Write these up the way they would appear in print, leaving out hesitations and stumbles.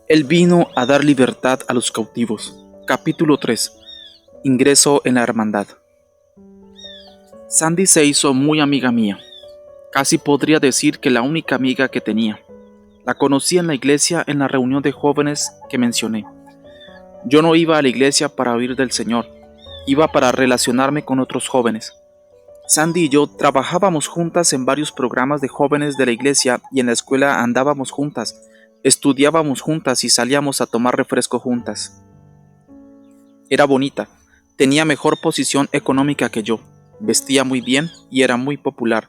Él vino a dar libertad a los cautivos. Capítulo 3. Ingreso en la hermandad. Sandy se hizo muy amiga mía. Casi podría decir que la única amiga que tenía. La conocí en la iglesia en la reunión de jóvenes que mencioné. Yo no iba a la iglesia para oír del Señor, iba para relacionarme con otros jóvenes. Sandy y yo trabajábamos juntas en varios programas de jóvenes de la iglesia y en la escuela andábamos juntas, estudiábamos juntas y salíamos a tomar refresco juntas. Era bonita, tenía mejor posición económica que yo, vestía muy bien y era muy popular.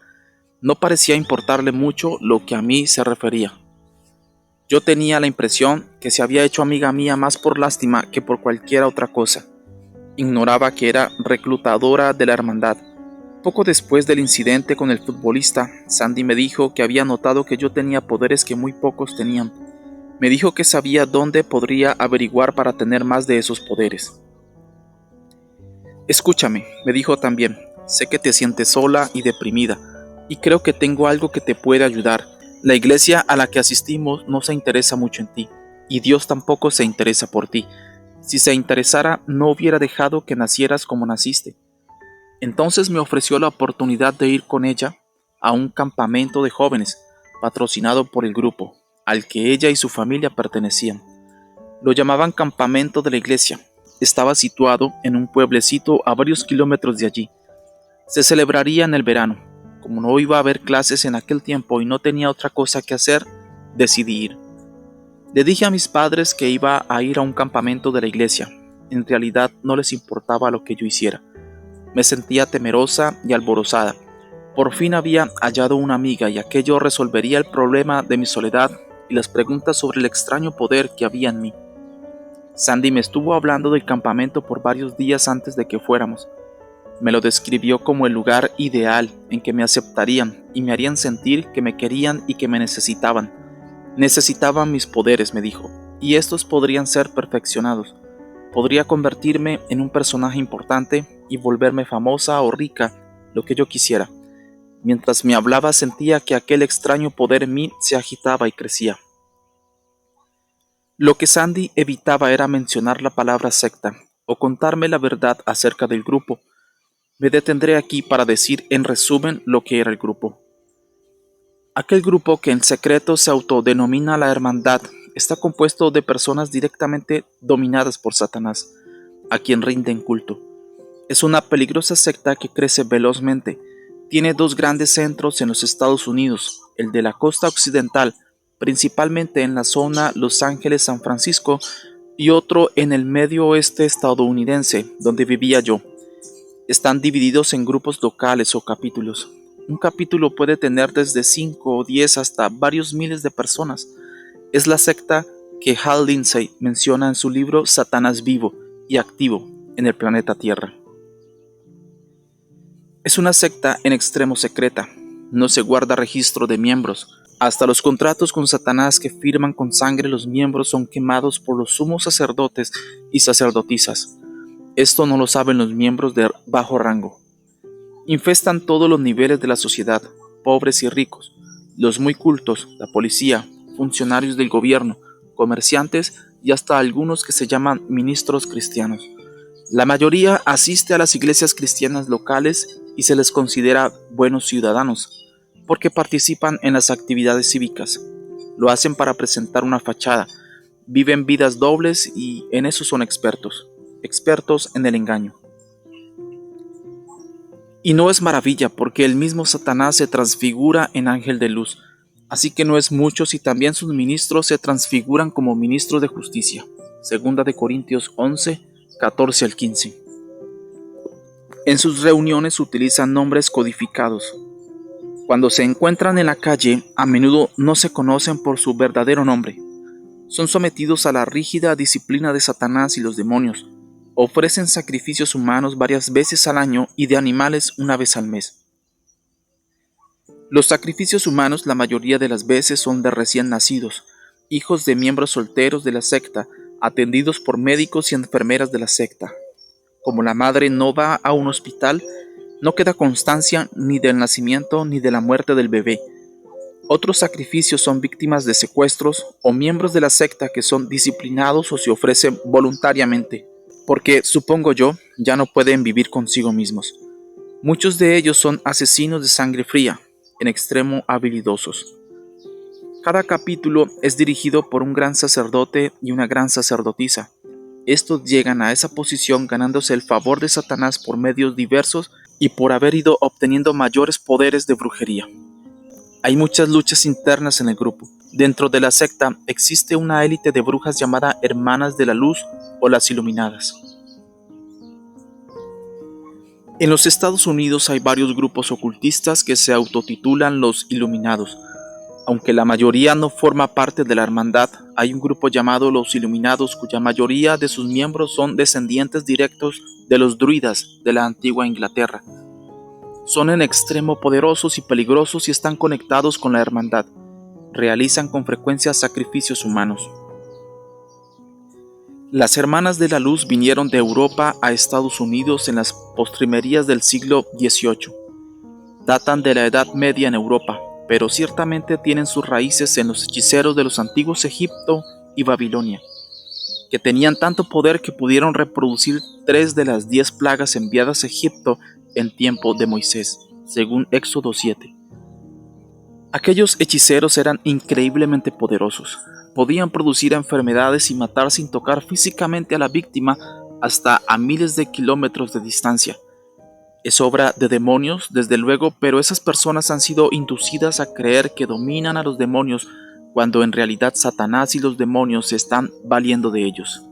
No parecía importarle mucho lo que a mí se refería. Yo tenía la impresión que se había hecho amiga mía más por lástima que por cualquier otra cosa. Ignoraba que era reclutadora de la hermandad. Poco después del incidente con el futbolista, Sandy me dijo que había notado que yo tenía poderes que muy pocos tenían. Me dijo que sabía dónde podría averiguar para tener más de esos poderes. Escúchame, me dijo también, sé que te sientes sola y deprimida, y creo que tengo algo que te puede ayudar. La iglesia a la que asistimos no se interesa mucho en ti, y Dios tampoco se interesa por ti. Si se interesara, no hubiera dejado que nacieras como naciste. Entonces me ofreció la oportunidad de ir con ella a un campamento de jóvenes, patrocinado por el grupo, al que ella y su familia pertenecían. Lo llamaban Campamento de la Iglesia. Estaba situado en un pueblecito a varios kilómetros de allí. Se celebraría en el verano. Como no iba a haber clases en aquel tiempo y no tenía otra cosa que hacer, decidí ir. Le dije a mis padres que iba a ir a un campamento de la iglesia. En realidad no les importaba lo que yo hiciera. Me sentía temerosa y alborozada. Por fin había hallado una amiga y aquello resolvería el problema de mi soledad y las preguntas sobre el extraño poder que había en mí. Sandy me estuvo hablando del campamento por varios días antes de que fuéramos. Me lo describió como el lugar ideal en que me aceptarían y me harían sentir que me querían y que me necesitaban. Necesitaban mis poderes, me dijo, y estos podrían ser perfeccionados. Podría convertirme en un personaje importante y volverme famosa o rica, lo que yo quisiera. Mientras me hablaba sentía que aquel extraño poder en mí se agitaba y crecía. Lo que Sandy evitaba era mencionar la palabra secta o contarme la verdad acerca del grupo. Me detendré aquí para decir en resumen lo que era el grupo. Aquel grupo que en secreto se autodenomina la Hermandad está compuesto de personas directamente dominadas por Satanás, a quien rinden culto. Es una peligrosa secta que crece velozmente. Tiene dos grandes centros en los Estados Unidos, el de la costa occidental, principalmente en la zona Los Ángeles-San Francisco, y otro en el medio oeste estadounidense, donde vivía yo. Están divididos en grupos locales o capítulos. Un capítulo puede tener desde 5 o 10 hasta varios miles de personas. Es la secta que Hal Lindsey menciona en su libro Satanás vivo y activo en el planeta Tierra. Es una secta en extremo secreta. No se guarda registro de miembros. Hasta los contratos con Satanás que firman con sangre los miembros son quemados por los sumos sacerdotes y sacerdotisas. Esto no lo saben los miembros de bajo rango. Infestan todos los niveles de la sociedad, pobres y ricos, los muy cultos, la policía, funcionarios del gobierno, comerciantes y hasta algunos que se llaman ministros cristianos. La mayoría asiste a las iglesias cristianas locales y se les considera buenos ciudadanos, porque participan en las actividades cívicas. Lo hacen para presentar una fachada, viven vidas dobles y en eso son expertos en el engaño. Y no es maravilla, porque el mismo Satanás se transfigura en ángel de luz, así que no es mucho si también sus ministros se transfiguran como ministros de justicia. Segunda de Corintios 11, 14 al 15. En sus reuniones utilizan nombres codificados. Cuando se encuentran en la calle, a menudo no se conocen por su verdadero nombre. Son sometidos a la rígida disciplina de Satanás y los demonios. Ofrecen sacrificios humanos varias veces al año y de animales una vez al mes. Los sacrificios humanos la mayoría de las veces son de recién nacidos, hijos de miembros solteros de la secta, atendidos por médicos y enfermeras de la secta. Como la madre no va a un hospital, no queda constancia ni del nacimiento ni de la muerte del bebé. Otros sacrificios son víctimas de secuestros o miembros de la secta que son disciplinados o se ofrecen voluntariamente, porque, supongo yo, ya no pueden vivir consigo mismos. Muchos de ellos son asesinos de sangre fría, en extremo habilidosos. Cada capítulo es dirigido por un gran sacerdote y una gran sacerdotisa. Estos llegan a esa posición ganándose el favor de Satanás por medios diversos y por haber ido obteniendo mayores poderes de brujería. Hay muchas luchas internas en el grupo. Dentro de la secta existe una élite de brujas llamada Hermanas de la Luz o las Iluminadas. En los Estados Unidos hay varios grupos ocultistas que se autotitulan los Iluminados. Aunque la mayoría no forma parte de la hermandad, hay un grupo llamado los Iluminados cuya mayoría de sus miembros son descendientes directos de los druidas de la antigua Inglaterra. Son en extremo poderosos y peligrosos y están conectados con la hermandad. Realizan con frecuencia sacrificios humanos. Las Hermanas de la Luz vinieron de Europa a Estados Unidos en las postrimerías del siglo XVIII. Datan de la Edad Media en Europa, pero ciertamente tienen sus raíces en los hechiceros de los antiguos Egipto y Babilonia, que tenían tanto poder que pudieron reproducir 3 de las 10 plagas enviadas a Egipto en tiempo de Moisés, según Éxodo 7. Aquellos hechiceros eran increíblemente poderosos. Podían producir enfermedades y matar sin tocar físicamente a la víctima hasta a miles de kilómetros de distancia. Es obra de demonios, desde luego, pero esas personas han sido inducidas a creer que dominan a los demonios cuando en realidad Satanás y los demonios se están valiendo de ellos.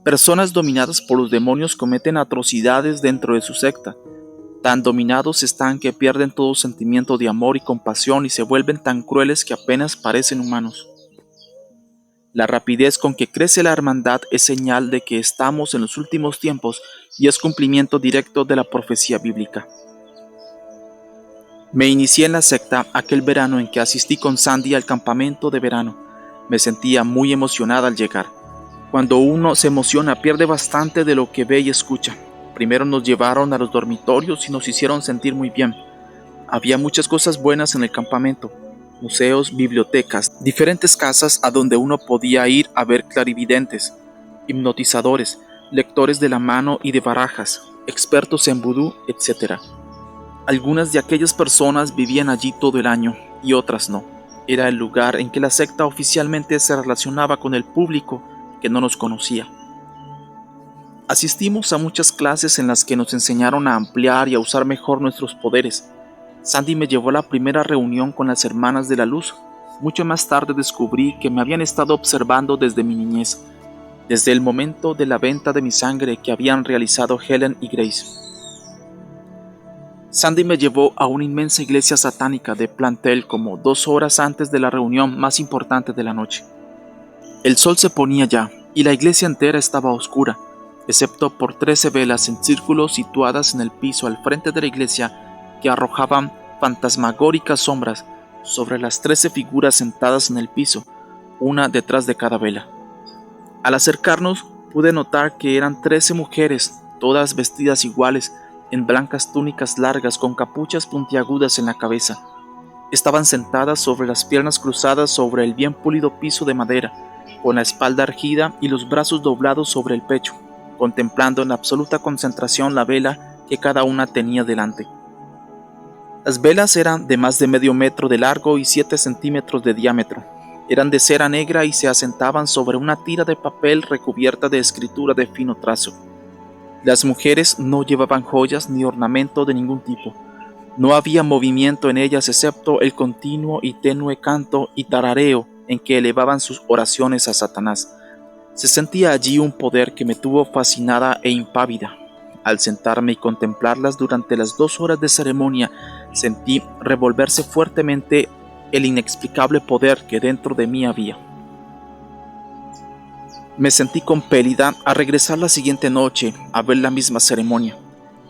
Personas dominadas por los demonios cometen atrocidades dentro de su secta. Tan dominados están que pierden todo sentimiento de amor y compasión y se vuelven tan crueles que apenas parecen humanos. La rapidez con que crece la hermandad es señal de que estamos en los últimos tiempos y es cumplimiento directo de la profecía bíblica. Me inicié en la secta aquel verano en que asistí con Sandy al campamento de verano. Me sentía muy emocionada al llegar. Cuando uno se emociona pierde bastante de lo que ve y escucha. Primero nos llevaron a los dormitorios y nos hicieron sentir muy bien. Había muchas cosas buenas en el campamento. Museos, bibliotecas, diferentes casas a donde uno podía ir a ver clarividentes, hipnotizadores, lectores de la mano y de barajas, expertos en vudú, etc. Algunas de aquellas personas vivían allí todo el año y otras no. Era el lugar en que la secta oficialmente se relacionaba con el público que no nos conocía. Asistimos a muchas clases en las que nos enseñaron a ampliar y a usar mejor nuestros poderes. Sandy me llevó a la primera reunión con las Hermanas de la Luz. Mucho más tarde descubrí que me habían estado observando desde mi niñez, desde el momento de la venta de mi sangre que habían realizado Helen y Grace. Sandy me llevó a una inmensa iglesia satánica de plantel como 2 horas antes de la reunión más importante de la noche. El sol se ponía ya y la iglesia entera estaba oscura, excepto por 13 velas en círculo situadas en el piso al frente de la iglesia que arrojaban fantasmagóricas sombras sobre las 13 figuras sentadas en el piso, una detrás de cada vela. Al acercarnos pude notar que eran 13 mujeres, todas vestidas iguales, en blancas túnicas largas con capuchas puntiagudas en la cabeza. Estaban sentadas sobre las piernas cruzadas sobre el bien pulido piso de madera, con la espalda erguida y los brazos doblados sobre el pecho, contemplando en absoluta concentración la vela que cada una tenía delante. Las velas eran de más de medio metro de largo y 7 centímetros de diámetro. Eran de cera negra y se asentaban sobre una tira de papel recubierta de escritura de fino trazo. Las mujeres no llevaban joyas ni ornamento de ningún tipo. No había movimiento en ellas excepto el continuo y tenue canto y tarareo en que elevaban sus oraciones a Satanás. Se sentía allí un poder que me tuvo fascinada e impávida. Al sentarme y contemplarlas durante las 2 horas de ceremonia, sentí revolverse fuertemente el inexplicable poder que dentro de mí había. Me sentí compelida a regresar la siguiente noche a ver la misma ceremonia.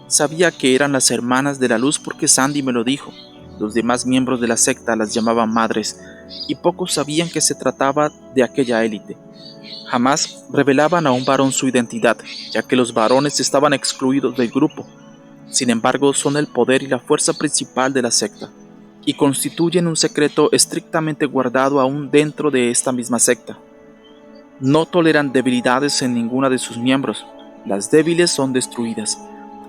Sabía que eran las Hermanas de la Luz porque Sandy me lo dijo. Los demás miembros de la secta las llamaban madres, y pocos sabían que se trataba de aquella élite. Jamás revelaban a un varón su identidad, ya que los varones estaban excluidos del grupo. Sin embargo, son el poder y la fuerza principal de la secta. y constituyen un secreto estrictamente guardado aún dentro de esta misma secta. No toleran debilidades en ninguna de sus miembros. Las débiles son destruidas.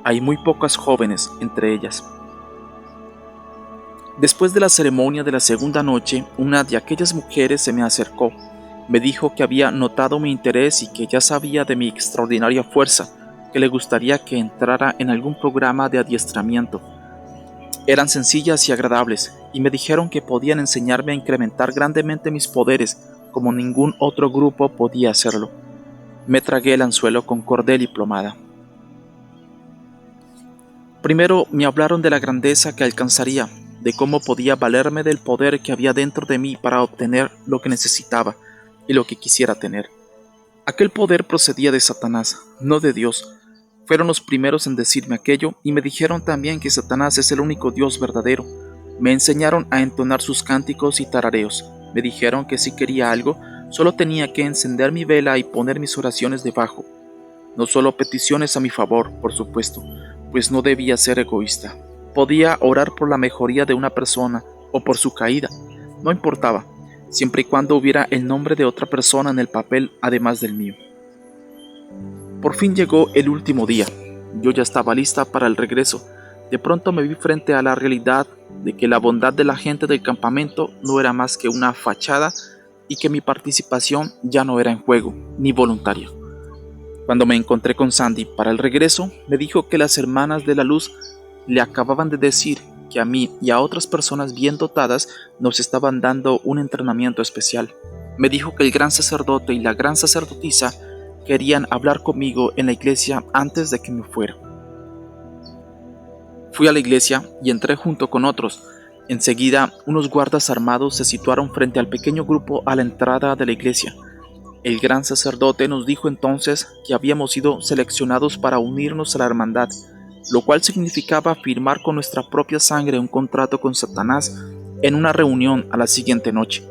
Hay muy pocas jóvenes entre ellas. Después de la ceremonia de la segunda noche, una de aquellas mujeres se me acercó. Me dijo que había notado mi interés y que ya sabía de mi extraordinaria fuerza, que le gustaría que entrara en algún programa de adiestramiento. Eran sencillas y agradables, y me dijeron que podían enseñarme a incrementar grandemente mis poderes, como ningún otro grupo podía hacerlo. Me tragué el anzuelo con cordel y plomada. Primero me hablaron de la grandeza que alcanzaría, de cómo podía valerme del poder que había dentro de mí para obtener lo que necesitaba y lo que quisiera tener. Aquel poder procedía de Satanás, no de Dios. Fueron los primeros en decirme aquello y me dijeron también que Satanás es el único Dios verdadero. Me enseñaron a entonar sus cánticos y tarareos. Me dijeron que si quería algo, solo tenía que encender mi vela y poner mis oraciones debajo. No solo peticiones a mi favor, por supuesto, pues no debía ser egoísta. Podía orar por la mejoría de una persona o por su caída. No importaba, siempre y cuando hubiera el nombre de otra persona en el papel además del mío. Por fin llegó el último día. Yo ya estaba lista para el regreso. De pronto me vi frente a la realidad de que la bondad de la gente del campamento no era más que una fachada y que mi participación ya no era en juego, ni voluntaria. Cuando me encontré con Sandy para el regreso, me dijo que las hermanas de la luz le acababan de decir que a mí y a otras personas bien dotadas nos estaban dando un entrenamiento especial. Me dijo que el gran sacerdote y la gran sacerdotisa querían hablar conmigo en la iglesia antes de que me fuera. Fui a la iglesia y entré junto con otros. Enseguida, unos guardas armados se situaron frente al pequeño grupo a la entrada de la iglesia. El gran sacerdote nos dijo entonces que habíamos sido seleccionados para unirnos a la hermandad, lo cual significaba firmar con nuestra propia sangre un contrato con Satanás en una reunión a la siguiente noche.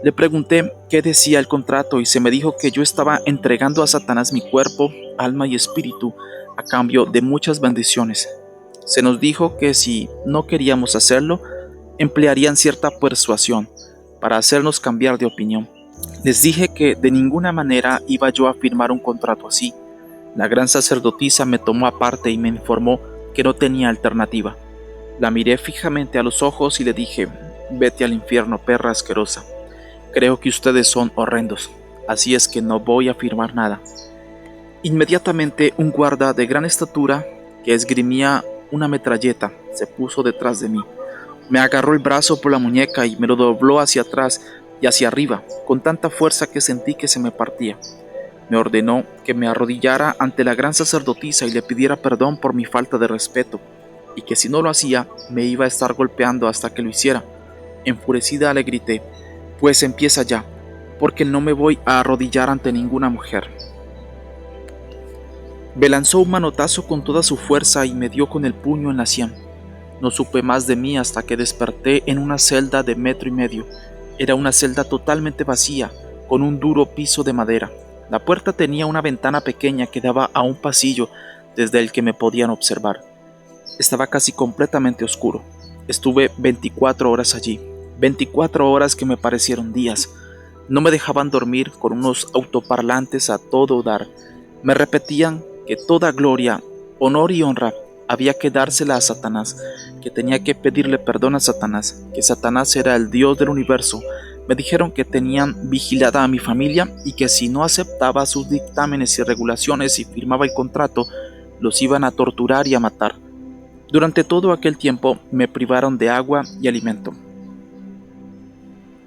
Le pregunté qué decía el contrato y se me dijo que yo estaba entregando a Satanás mi cuerpo, alma y espíritu a cambio de muchas bendiciones. Se nos dijo que si no queríamos hacerlo, emplearían cierta persuasión para hacernos cambiar de opinión. Les dije que de ninguna manera iba yo a firmar un contrato así. La gran sacerdotisa me tomó aparte y me informó que no tenía alternativa. La miré fijamente a los ojos y le dije: «Vete al infierno, perra asquerosa. Creo que ustedes son horrendos, así es que no voy a firmar nada». Inmediatamente un guarda de gran estatura, que esgrimía una metralleta, se puso detrás de mí. Me agarró el brazo por la muñeca y me lo dobló hacia atrás y hacia arriba, con tanta fuerza que sentí que se me partía. Me ordenó que me arrodillara ante la gran sacerdotisa y le pidiera perdón por mi falta de respeto, y que si no lo hacía, me iba a estar golpeando hasta que lo hiciera. Enfurecida le grité: «Pues empieza ya, porque no me voy a arrodillar ante ninguna mujer». Me lanzó un manotazo con toda su fuerza y me dio con el puño en la sien. No supe más de mí hasta que desperté en una celda de 1,5 metros. Era una celda totalmente vacía, con un duro piso de madera. La puerta tenía una ventana pequeña que daba a un pasillo desde el que me podían observar. Estaba casi completamente oscuro. Estuve 24 horas allí, 24 horas que me parecieron días. No me dejaban dormir con unos autoparlantes a todo dar. Me repetían que toda gloria, honor y honra había que dársela a Satanás, que tenía que pedirle perdón a Satanás, que Satanás era el Dios del universo. Me dijeron que tenían vigilada a mi familia y que si no aceptaba sus dictámenes y regulaciones y firmaba el contrato, los iban a torturar y a matar. Durante todo aquel tiempo me privaron de agua y alimento.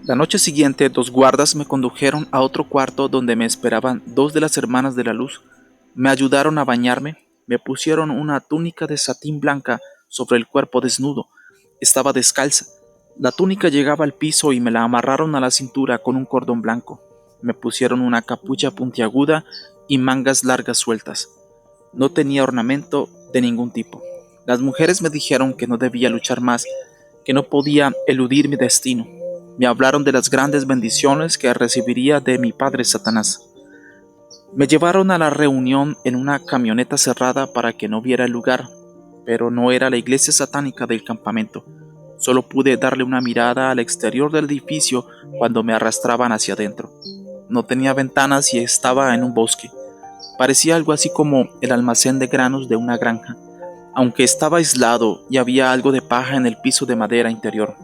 La noche siguiente, 2 guardas me condujeron a otro cuarto donde me esperaban 2 de las hermanas de la luz. Me ayudaron a bañarme, me pusieron una túnica de satín blanca sobre el cuerpo desnudo. Estaba descalza. La túnica llegaba al piso y me la amarraron a la cintura con un cordón blanco. Me pusieron una capucha puntiaguda y mangas largas sueltas. No tenía ornamento de ningún tipo. Las mujeres me dijeron que no debía luchar más, que no podía eludir mi destino. Me hablaron de las grandes bendiciones que recibiría de mi padre Satanás. Me llevaron a la reunión en una camioneta cerrada para que no viera el lugar, pero no era la iglesia satánica del campamento. Solo pude darle una mirada al exterior del edificio cuando me arrastraban hacia adentro. No tenía ventanas y estaba en un bosque. Parecía algo así como el almacén de granos de una granja, aunque estaba aislado y había algo de paja en el piso de madera interior.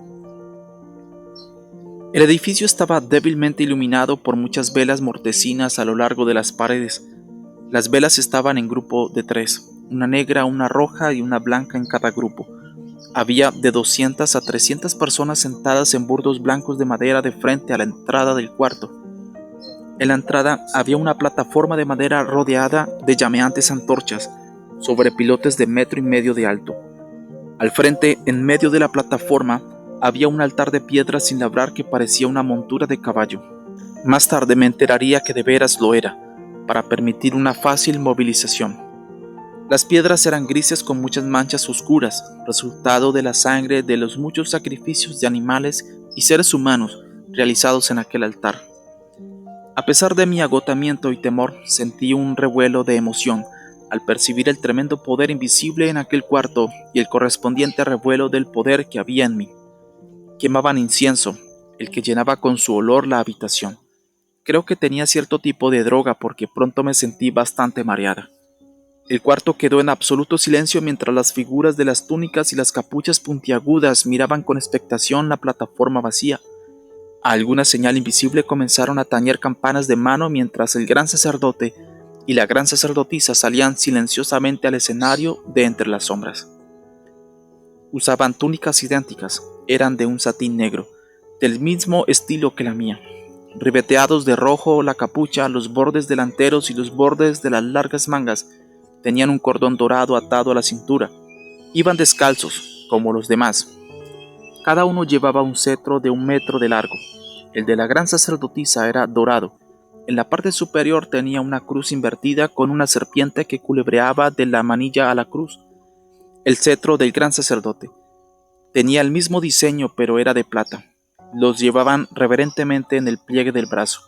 El edificio estaba débilmente iluminado por muchas velas mortecinas a lo largo de las paredes. Las velas estaban en grupo de 3, una negra, una roja y una blanca en cada grupo. Había de 200 a 300 personas sentadas en burdos blancos de madera de frente a la entrada del cuarto. En la entrada había una plataforma de madera rodeada de llameantes antorchas sobre pilotes de 1,5 metros de alto. Al frente, en medio de la plataforma, había un altar de piedra sin labrar que parecía una montura de caballo. Más tarde me enteraría que de veras lo era, para permitir una fácil movilización. Las piedras eran grises con muchas manchas oscuras, resultado de la sangre de los muchos sacrificios de animales y seres humanos realizados en aquel altar. A pesar de mi agotamiento y temor, sentí un revuelo de emoción al percibir el tremendo poder invisible en aquel cuarto y el correspondiente revuelo del poder que había en mí. Quemaban incienso, el que llenaba con su olor la habitación. Creo que tenía cierto tipo de droga porque pronto me sentí bastante mareada. El cuarto quedó en absoluto silencio mientras las figuras de las túnicas y las capuchas puntiagudas miraban con expectación la plataforma vacía. A alguna señal invisible comenzaron a tañer campanas de mano mientras el gran sacerdote y la gran sacerdotisa salían silenciosamente al escenario de entre las sombras. Usaban túnicas idénticas, eran de un satín negro, del mismo estilo que la mía. Ribeteados de rojo la capucha, los bordes delanteros y los bordes de las largas mangas tenían un cordón dorado atado a la cintura. Iban descalzos, como los demás. Cada uno llevaba un cetro de 1 metro de largo. El de la gran sacerdotisa era dorado. En la parte superior tenía una cruz invertida con una serpiente que culebreaba de la manilla a la cruz. El cetro del gran sacerdote tenía el mismo diseño, pero era de plata. Los llevaban reverentemente en el pliegue del brazo.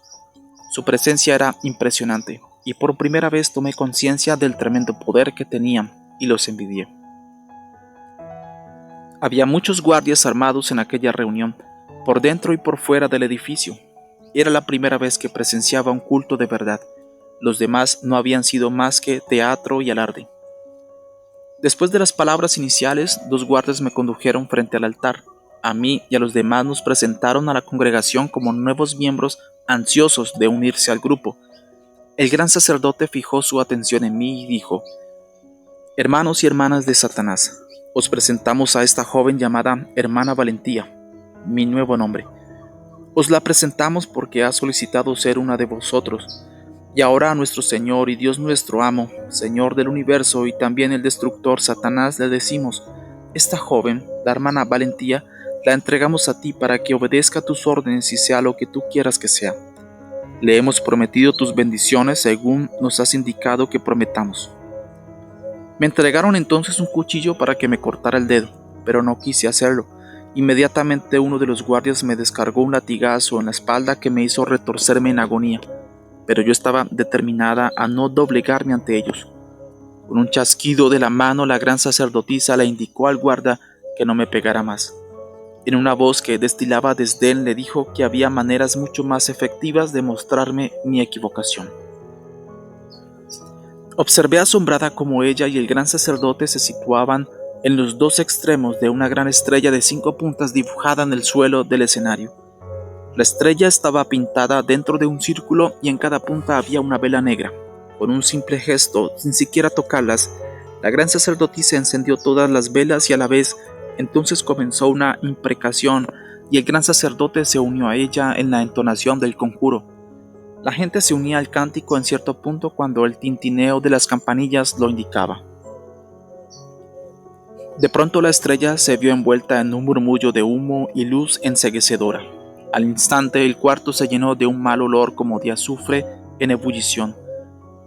Su presencia era impresionante, y por primera vez tomé conciencia del tremendo poder que tenían, y los envidié. Había muchos guardias armados en aquella reunión, por dentro y por fuera del edificio. Era la primera vez que presenciaba un culto de verdad. Los demás no habían sido más que teatro y alarde. Después de las palabras iniciales, 2 guardias me condujeron frente al altar. A mí y a los demás nos presentaron a la congregación como nuevos miembros ansiosos de unirse al grupo. El gran sacerdote fijó su atención en mí y dijo: «Hermanos y hermanas de Satanás, os presentamos a esta joven llamada Hermana Valentía, mi nuevo nombre. Os la presentamos porque ha solicitado ser una de vosotros. Y ahora a nuestro Señor y Dios nuestro amo, Señor del universo y también el destructor Satanás, le decimos: esta joven, la hermana Valentía, la entregamos a ti para que obedezca tus órdenes y sea lo que tú quieras que sea. Le hemos prometido tus bendiciones según nos has indicado que prometamos». Me entregaron entonces un cuchillo para que me cortara el dedo, pero no quise hacerlo. Inmediatamente uno de los guardias me descargó un latigazo en la espalda que me hizo retorcerme en agonía, pero yo estaba determinada a no doblegarme ante ellos. Con un chasquido de la mano, la gran sacerdotisa le indicó al guarda que no me pegara más. En una voz que destilaba desdén le dijo que había maneras mucho más efectivas de mostrarme mi equivocación. Observé asombrada cómo ella y el gran sacerdote se situaban en los 2 extremos de una gran estrella de 5 puntas dibujada en el suelo del escenario. La estrella estaba pintada dentro de un círculo y en cada punta había una vela negra. Con un simple gesto, sin siquiera tocarlas, la gran sacerdotisa encendió todas las velas y a la vez entonces comenzó una imprecación y el gran sacerdote se unió a ella en la entonación del conjuro. La gente se unía al cántico en cierto punto cuando el tintineo de las campanillas lo indicaba. De pronto la estrella se vio envuelta en un murmullo de humo y luz enceguecedora. Al instante el cuarto se llenó de un mal olor como de azufre en ebullición,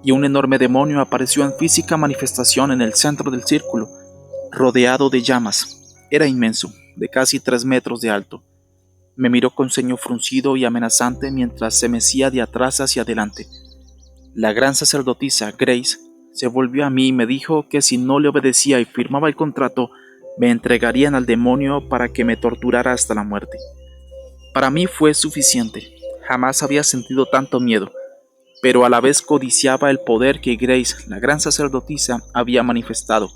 y un enorme demonio apareció en física manifestación en el centro del círculo, rodeado de llamas. Era inmenso, de casi 3 metros de alto. Me miró con ceño fruncido y amenazante mientras se mecía de atrás hacia adelante. La gran sacerdotisa, Grace, se volvió a mí y me dijo que si no le obedecía y firmaba el contrato, me entregarían al demonio para que me torturara hasta la muerte. Para mí fue suficiente. Jamás había sentido tanto miedo, pero a la vez codiciaba el poder que Grace, la gran sacerdotisa, había manifestado.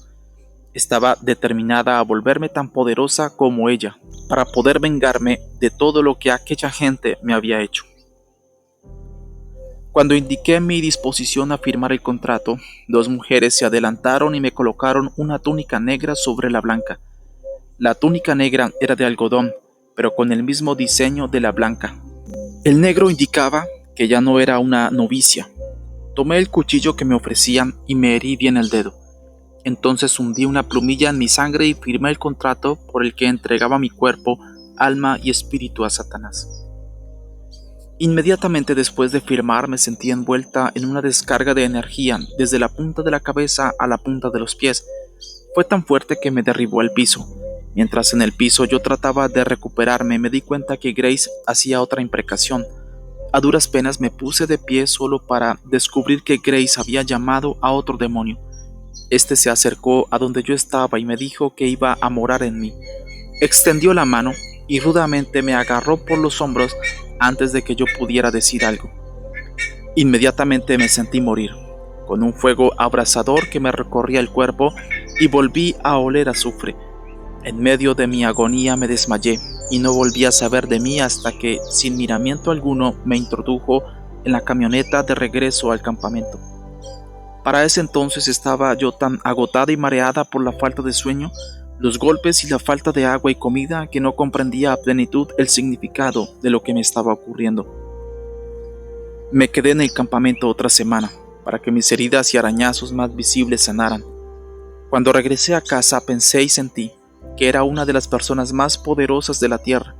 Estaba determinada a volverme tan poderosa como ella, para poder vengarme de todo lo que aquella gente me había hecho. Cuando indiqué mi disposición a firmar el contrato, 2 mujeres se adelantaron y me colocaron una túnica negra sobre la blanca. La túnica negra era de algodón, pero con el mismo diseño de la blanca. El negro indicaba que ya no era una novicia. Tomé el cuchillo que me ofrecían y me herí bien el dedo. Entonces hundí una plumilla en mi sangre y firmé el contrato por el que entregaba mi cuerpo, alma y espíritu a Satanás. Inmediatamente después de firmar me sentí envuelta en una descarga de energía desde la punta de la cabeza a la punta de los pies. Fue tan fuerte que me derribó al piso. Mientras en el piso yo trataba de recuperarme, me di cuenta que Grace hacía otra imprecación. A duras penas me puse de pie solo para descubrir que Grace había llamado a otro demonio. Este se acercó a donde yo estaba y me dijo que iba a morar en mí. Extendió la mano y rudamente me agarró por los hombros antes de que yo pudiera decir algo. Inmediatamente me sentí morir, con un fuego abrasador que me recorría el cuerpo y volví a oler azufre. En medio de mi agonía me desmayé y no volví a saber de mí hasta que, sin miramiento alguno, me introdujo en la camioneta de regreso al campamento. Para ese entonces estaba yo tan agotada y mareada por la falta de sueño, los golpes y la falta de agua y comida que no comprendía a plenitud el significado de lo que me estaba ocurriendo. Me quedé en el campamento otra semana para que mis heridas y arañazos más visibles sanaran. Cuando regresé a casa pensé y sentí que era una de las personas más poderosas de la tierra.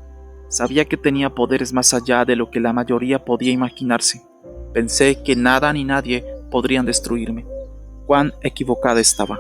Sabía que tenía poderes más allá de lo que la mayoría podía imaginarse. Pensé que nada ni nadie podrían destruirme. Cuán equivocada estaba.